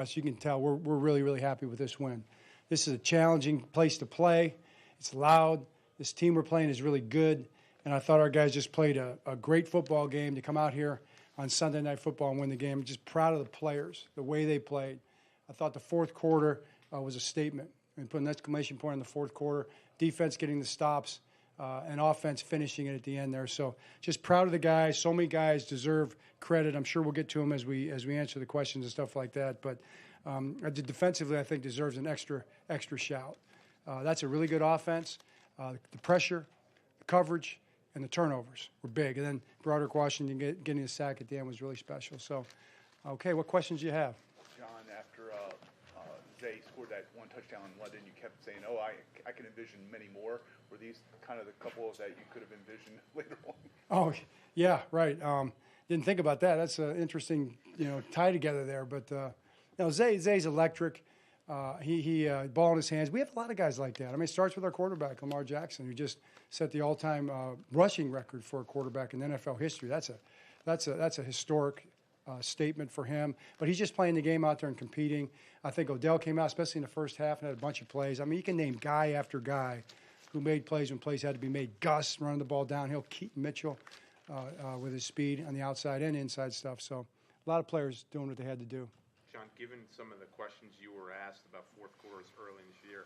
As you can tell, we're really, really happy with this win. This is a challenging place to play. It's loud. This team we're playing is really good. And I thought our guys just played a great football game to come out here on Sunday Night Football and win the game. I'm just proud of the players, the way they played. I thought the fourth quarter was a statement. And put an exclamation point in the fourth quarter. Defense getting the stops and offense finishing it at the end there. So just proud of the guys. So many guys deserve credit. I'm sure we'll get to them as we answer the questions and stuff like that. But defensively, I think deserves an extra shout. That's a really good offense. The pressure, the coverage, and the turnovers were big. And then Broderick Washington getting a sack at the end was really special. So, okay, what questions do you have? John, after Zay scored that one touchdown in London, you kept saying, I can envision many more. Were these kind of the couple that you could have envisioned later on? Oh, yeah, right. Didn't think about that. That's an interesting, tie together there. But, Zay's electric. He ball in his hands. We have a lot of guys like that. I mean, it starts with our quarterback, Lamar Jackson, who just set the all-time rushing record for a quarterback in NFL history. That's a historic statement for him. But he's just playing the game out there and competing. I think Odell came out, especially in the first half, and had a bunch of plays. I mean, you can name guy after guy who made plays when plays had to be made. Gus running the ball downhill, Keaton Mitchell with his speed on the outside and inside stuff. So a lot of players doing what they had to do. John, given some of the questions you were asked about fourth quarters early this year,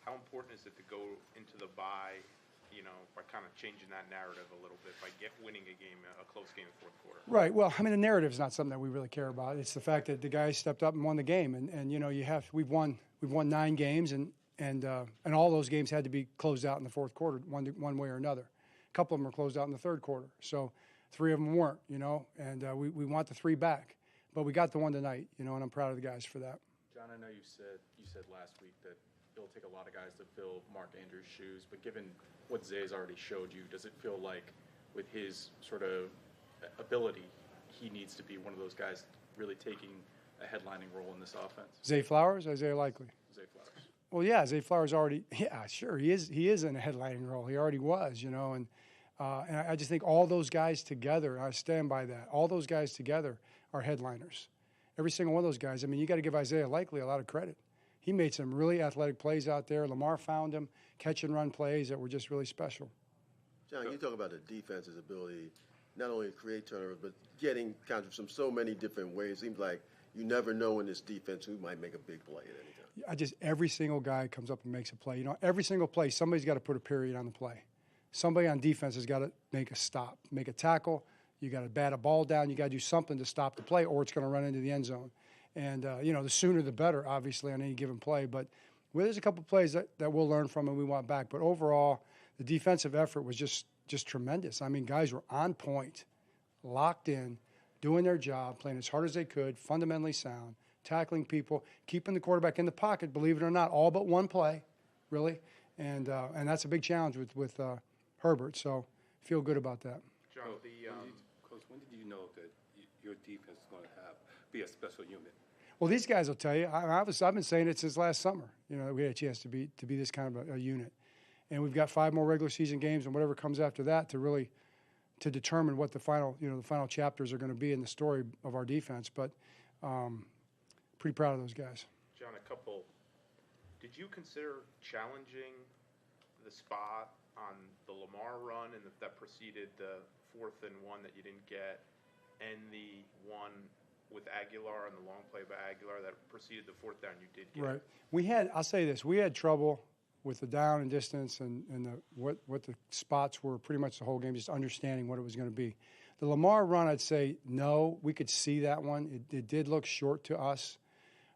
how important is it to go into the bye, by kind of changing that narrative a little bit, by winning a close game in the fourth quarter? Right. Well, I mean, the narrative is not something that we really care about. It's the fact that the guys stepped up and won the game, and we've won 9 games, and all those games had to be closed out in the fourth quarter, one way or another. A couple of them were closed out in the third quarter, so 3 of them weren't. And we want the 3 back. But we got the one tonight, and I'm proud of the guys for that. John, I know you said last week that it'll take a lot of guys to fill Mark Andrews' shoes, but given what Zay's already showed you, does it feel like with his sort of ability, he needs to be one of those guys really taking a headlining role in this offense? Zay Flowers or Isaiah Likely? Zay Flowers. Well, yeah, Zay Flowers already, yeah, sure, he is in a headlining role. He already was, and I just think all those guys together, I stand by that, all those guys together are headliners. Every single one of those guys. I mean, you got to give Isaiah Likely a lot of credit. He made some really athletic plays out there. Lamar found him, catch and run plays that were just really special. John, you talk about the defense's ability not only to create turnovers, but getting counters from so many different ways. Seems like you never know in this defense who might make a big play at any time. Every single guy comes up and makes a play. Every single play, somebody's got to put a period on the play. Somebody on defense has got to make a stop, make a tackle. You got to bat a ball down. You got to do something to stop the play, or it's going to run into the end zone. And the sooner the better, obviously, on any given play. But there's a couple plays that we'll learn from and we want back. But overall, the defensive effort was just tremendous. I mean, guys were on point, locked in, doing their job, playing as hard as they could, fundamentally sound, tackling people, keeping the quarterback in the pocket. Believe it or not, all but one play, really. And that's a big challenge with Herbert. So feel good about that. John, Coach, when did you know that your defense is going to be a special unit? Well, these guys will tell you. I've been saying it since last summer. That we had a chance to be this kind of a unit, and we've got 5 more regular season games and whatever comes after that to determine what the final chapters are going to be in the story of our defense. But pretty proud of those guys. John, did you consider challenging the spot on the Lamar run and that preceded the 4th and 1 that you didn't get, and the one with Aguilar and the long play by Aguilar that preceded the 4th down you did get? Right. I'll say this, we had trouble with the down and distance and what the spots were pretty much the whole game, just understanding what it was going to be. The Lamar run, I'd say, no, we could see that one. It did look short to us.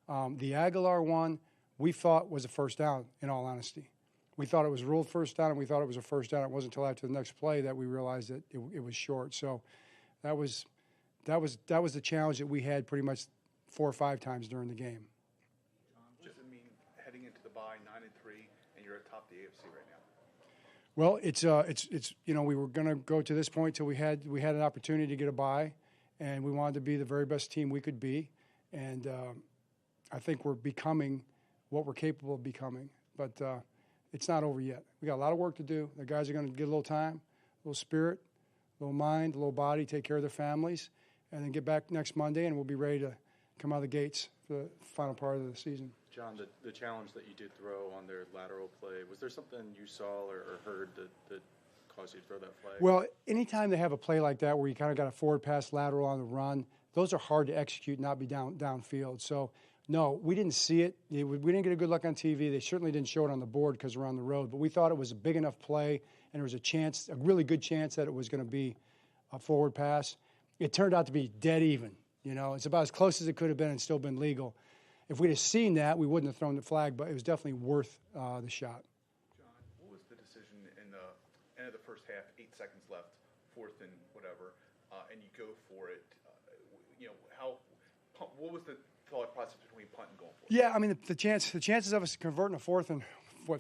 The Aguilar one, we thought was a first down, in all honesty. We thought it was ruled first down, and we thought it was a first down. It wasn't until after the next play that we realized that it was short. So that was the challenge that we had pretty much 4 or 5 times during the game. John, what does it mean heading into the bye 9-3, and you're atop the AFC right now? Well, it's we were going to go to this point till we had an opportunity to get a bye, and we wanted to be the very best team we could be, and I think we're becoming what we're capable of becoming, but. It's not over yet. We got a lot of work to do. The guys are going to get a little time, a little spirit, a little mind, a little body, take care of their families, and then get back next Monday, and we'll be ready to come out of the gates the final part of the season. John, the challenge that you did throw on their lateral play, was there something you saw or heard that caused you to throw that flag? Well, anytime they have a play like that where you kind of got a forward pass lateral on the run, those are hard to execute and not be downfield. So, no, we didn't see it. We didn't get a good look on TV. They certainly didn't show it on the board because we're on the road. But we thought it was a big enough play, and there was a really good chance that it was going to be a forward pass. It turned out to be dead even. It's about as close as it could have been and still been legal. If we'd have seen that, we wouldn't have thrown the flag, but it was definitely worth the shot. John, what was the decision in the end of the first half, 8 seconds left, fourth and whatever, and you go for it? What was the thought process between punt and going for it? Yeah, I mean, the chances of us converting a fourth and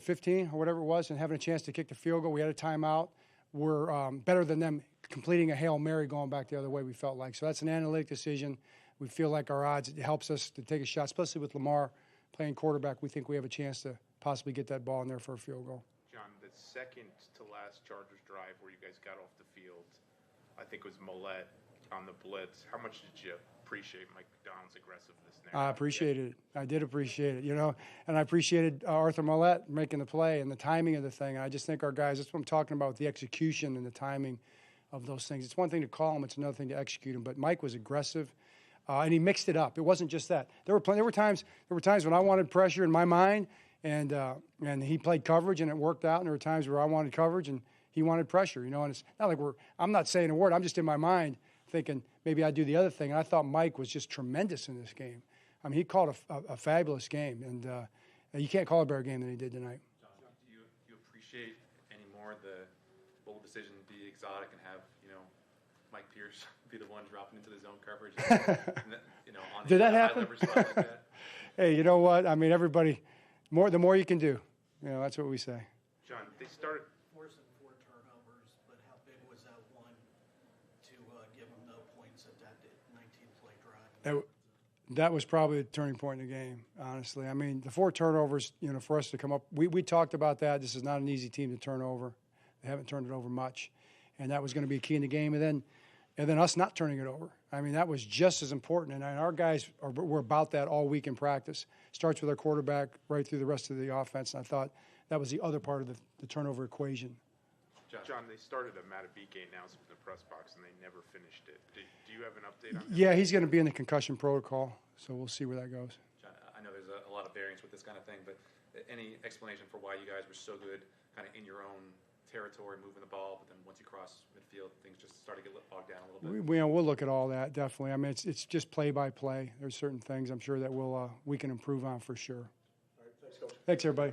15 or whatever it was, and having a chance to kick the field goal, we had a timeout, were better than them completing a Hail Mary going back the other way, we felt like. So that's an analytic decision. We feel like our odds, it helps us to take a shot, especially with Lamar playing quarterback. We think we have a chance to possibly get that ball in there for a field goal. John, the second to last Chargers drive where you guys got off the field, I think it was Millette on the blitz. How much did you appreciate Mike Macdonald's aggressiveness there? I appreciated it. I did appreciate it, and I appreciated Arthur Millette making the play and the timing of the thing. And I just think our guys, that's what I'm talking about, with the execution and the timing of those things. It's one thing to call them, it's another thing to execute them. But Mike was aggressive, and he mixed it up. It wasn't just that. There were times when I wanted pressure in my mind, and he played coverage, and it worked out. And there were times where I wanted coverage, and he wanted pressure. And it's not like I'm not saying a word. I'm just in my mind thinking maybe I'd do the other thing. And I thought Mike was just tremendous in this game. I mean, he called a fabulous game, and you can't call a better game than he did tonight. John, do you appreciate anymore the bold decision to be exotic and have Mike Pierce be the one dropping into the zone coverage? On Did that happen? Like that? Hey, you know what? I mean, everybody, the more you can do. That's what we say. John, they started. Forcing 4 turnovers, but how big was that one to give them no points at that 19-play drive? That was probably the turning point in the game, honestly. I mean, the 4 turnovers, for us to come up, we talked about that. This is not an easy team to turn over. They haven't turned it over much, and that was going to be a key in the game. And then us not turning it over. I mean, that was just as important. And our guys were about that all week in practice. Starts with our quarterback right through the rest of the offense. And I thought that was the other part of the turnover equation. John, they started a Matabike announcement in the press box, and they never finished it. Do you have an update on that? Yeah, he's going to be in the concussion protocol, so we'll see where that goes. John, I know there's a lot of variance with this kind of thing, but any explanation for why you guys were so good kind of in your own territory, moving the ball, but then once you cross midfield, things just start to get bogged down a little bit? We'll look at all that, definitely. I mean, it's just play by play. There's certain things I'm sure that we can improve on for sure. All right, thanks, Coach. Thanks, everybody.